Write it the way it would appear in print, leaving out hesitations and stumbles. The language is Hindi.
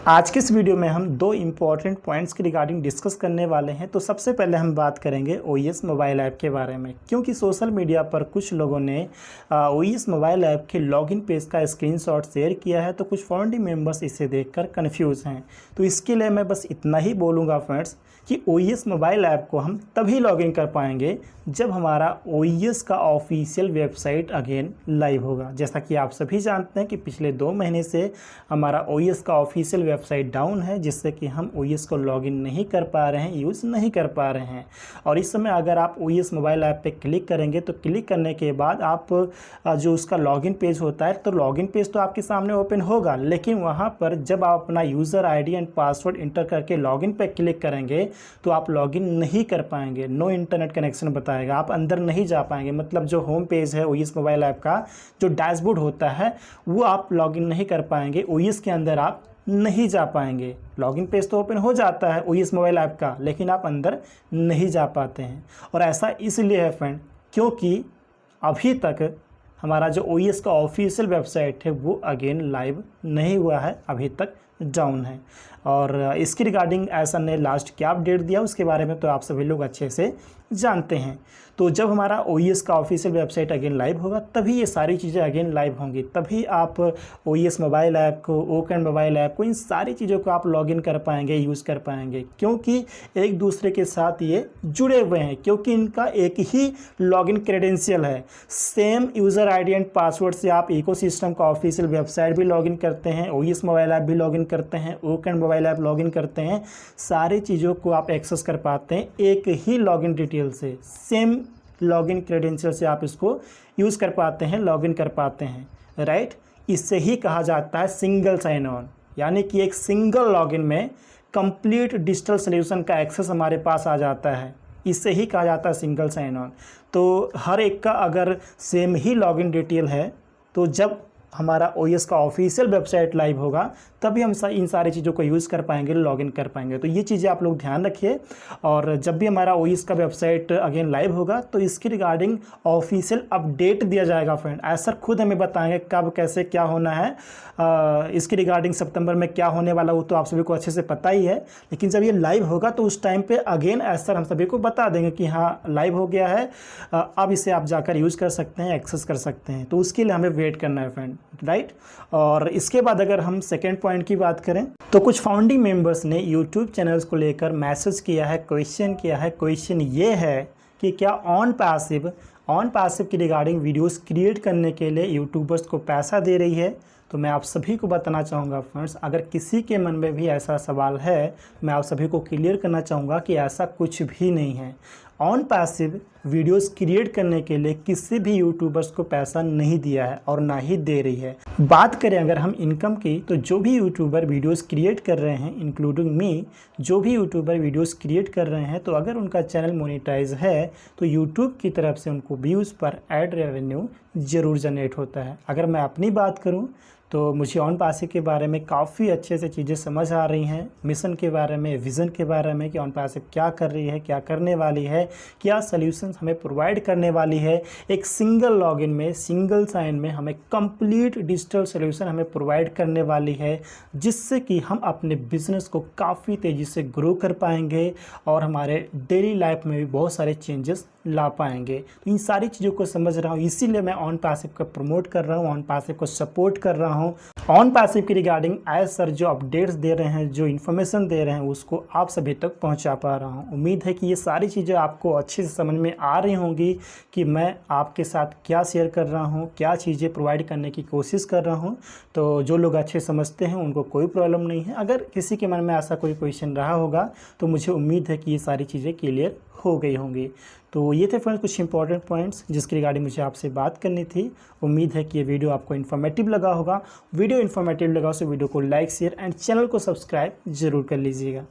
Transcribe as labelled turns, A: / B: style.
A: आज के इस वीडियो में हम दो इम्पॉर्टेंट पॉइंट्स के रिगार्डिंग डिस्कस करने वाले हैं। तो सबसे पहले हम बात करेंगे OS मोबाइल ऐप के बारे में, क्योंकि सोशल मीडिया पर कुछ लोगों ने OS मोबाइल ऐप के लॉगिन पेज का स्क्रीनशॉट शेयर किया है, तो कुछ फाउंडिंग मेंबर्स इसे देखकर कंफ्यूज हैं। तो इसके लिए मैं बस इतना ही बोलूँगा फ्रेंड्स कि OS मोबाइल ऐप को हम तभी लॉगिन कर पाएंगे जब हमारा OS का ऑफिशियल वेबसाइट अगेन लाइव होगा। जैसा कि आप सभी जानते हैं कि पिछले 2 महीने से हमारा OS का ऑफिशियल वेबसाइट डाउन है, जिससे कि हम OS को लॉगिन नहीं कर पा रहे हैं, यूज़ नहीं कर पा रहे हैं। और इस समय अगर आप OS मोबाइल ऐप पे क्लिक करेंगे तो क्लिक करने के बाद आप जो उसका लॉगिन पेज होता है, तो लॉगिन पेज तो आपके सामने ओपन होगा, लेकिन वहाँ पर जब आप अपना user ID and password inter करके लॉगिन पे क्लिक करेंगे तो आप लॉगिन नहीं कर पाएंगे। नो इंटरनेट कनेक्शन बताएगा, आप अंदर नहीं जा पाएंगे। मतलब जो होम पेज है OS मोबाइल ऐप का, जो डैशबोर्ड होता है, वो आप लॉगिन नहीं कर पाएंगे, OS के अंदर आप नहीं जा पाएंगे। लॉगिन पेज तो ओपन हो जाता है OS मोबाइल ऐप का, लेकिन आप अंदर नहीं जा पाते हैं। और ऐसा इसलिए है फ्रेंड, क्योंकि अभी तक हमारा जो OS का ऑफिशियल वेबसाइट है वो अगेन लाइव नहीं हुआ है, अभी तक डाउन है। और इसकी रिगार्डिंग ऐसा ने लास्ट क्या अपडेट दिया उसके बारे में तो आप सभी लोग अच्छे से जानते हैं। तो जब हमारा OS का ऑफिशियल वेबसाइट अगेन लाइव होगा तभी ये सारी चीज़ें अगेन लाइव होंगी, तभी आप OS मोबाइल ऐप को, ओकन मोबाइल ऐप को, इन सारी चीज़ों को आप लॉगिन कर पाएंगे, यूज़ कर पाएंगे, क्योंकि एक दूसरे के साथ ये जुड़े हुए हैं, क्योंकि इनका एक ही लॉगिन क्रेडेंशियल है। Same user ID and password से आप इकोसिस्टम का ऑफिशियल वेबसाइट भी लॉगिन करते हैं, OS मोबाइल ऐप भी लॉगिन करते हैं, ओकन मोबाइल ऐप लॉगिन करते हैं, सारी चीज़ों को आप एक्सेस कर पाते हैं एक ही लॉगिन डिटेल से। सेम लॉगिन क्रेडेंशियल से आप इसको यूज़ कर पाते हैं, लॉगिन कर पाते हैं, राइट। इससे ही कहा जाता है सिंगल साइन ऑन, यानी कि एक सिंगल लॉगिन में कंप्लीट डिजिटल सॉल्यूशन का एक्सेस हमारे पास आ जाता है। इससे ही कहा जाता है सिंगल साइन ऑन। तो हर एक का अगर सेम ही लॉगिन डिटेल है, तो जब हमारा OS का ऑफिशियल वेबसाइट लाइव होगा तभी हम इन सारी चीज़ों को यूज़ कर पाएंगे, लॉगिन कर पाएंगे। तो ये चीज़ें आप लोग ध्यान रखिए। और जब भी हमारा OS का वेबसाइट अगेन लाइव होगा तो इसकी रिगार्डिंग ऑफिशियल अपडेट दिया जाएगा फ्रेंड। ऐसा खुद हमें बताएंगे कब कैसे क्या होना है। इसकी रिगार्डिंग सितंबर में क्या होने वाला वो तो आप सभी को अच्छे से पता ही है, लेकिन जब ये लाइव होगा तो उस टाइम पे अगेन ऐसा हम सभी को बता देंगे कि हाँ लाइव हो गया है, अब इसे आप जाकर यूज़ कर सकते हैं, एक्सेस कर सकते हैं। तो उसके लिए हमें वेट करना है फ्रेंड, राइट। और इसके बाद अगर हम सेकेंड पॉइंट की बात करें तो कुछ फाउंडिंग मेंबर्स ने यूट्यूब चैनल्स को लेकर मैसेज किया है, क्वेश्चन किया है। क्वेश्चन ये है कि क्या ऑन पैसिव की रिगार्डिंग वीडियोस क्रिएट करने के लिए यूट्यूबर्स को पैसा दे रही है। तो मैं आप सभी को बताना चाहूँगा फ्रेंड्स, अगर किसी के मन में भी ऐसा सवाल है, मैं आप सभी को क्लियर करना चाहूँगा कि ऐसा कुछ भी नहीं है। ऑन पैसिव वीडियोस क्रिएट करने के लिए किसी भी यूट्यूबर्स को पैसा नहीं दिया है और ना ही दे रही है। बात करें अगर हम इनकम की, तो जो भी यूट्यूबर वीडियोस क्रिएट कर रहे हैं, इंक्लूडिंग मी, जो भी यूट्यूबर वीडियोस क्रिएट कर रहे हैं, तो अगर उनका चैनल मोनेटाइज है तो यूट्यूब की तरफ से उनको व्यूज़ पर एड रेवेन्यू ज़रूर जनरेट होता है। अगर मैं अपनी बात करूँ तो मुझे ऑन पैसिव के बारे में काफ़ी अच्छे से चीज़ें समझ आ रही हैं, मिशन के बारे में, विज़न के बारे में कि ऑन पैसिव क्या कर रही है, क्या करने वाली है, क्या सॉल्यूशंस हमें प्रोवाइड करने वाली है। एक सिंगल लॉगिन में, सिंगल साइन में हमें कंप्लीट डिजिटल सॉल्यूशन हमें प्रोवाइड करने वाली है, जिससे कि हम अपने बिजनेस को काफ़ी तेज़ी से ग्रो कर पाएंगे और हमारे डेली लाइफ में भी बहुत सारे चेंजेस ला पाएंगे। तो इन सारी चीज़ों को समझ रहा हूँ, इसीलिए मैं ऑन पैसिव को प्रमोट कर रहा हूँ, ऑन पैसिव को सपोर्ट कर रहा हूँ। ऑन पैसिव की रिगार्डिंग एज सर जो अपडेट्स दे रहे हैं, जो इन्फॉर्मेशन दे रहे हैं, उसको आप सभी तक पहुंचा पा रहा हूं। उम्मीद है कि ये सारी चीज़ें आपको अच्छे से समझ में आ रही होंगी कि मैं आपके साथ क्या शेयर कर रहा हूं, क्या चीज़ें प्रोवाइड करने की कोशिश कर रहा हूं। तो जो लोग अच्छे समझते हैं उनको कोई प्रॉब्लम नहीं है। अगर किसी के मन में ऐसा कोई क्वेश्चन रहा होगा तो मुझे उम्मीद है कि ये सारी चीज़ें क्लियर हो गई होंगी। तो ये थे फ्रेंड्स कुछ इंपॉर्टेंट पॉइंट्स जिसकी रिगार्डिंग मुझे आपसे बात करनी थी। उम्मीद है कि ये वीडियो आपको इन्फॉर्मेटिव लगा होगा। वीडियो इन्फॉर्मेटिव लगा तो वीडियो को लाइक, शेयर एंड चैनल को सब्सक्राइब जरूर कर लीजिएगा।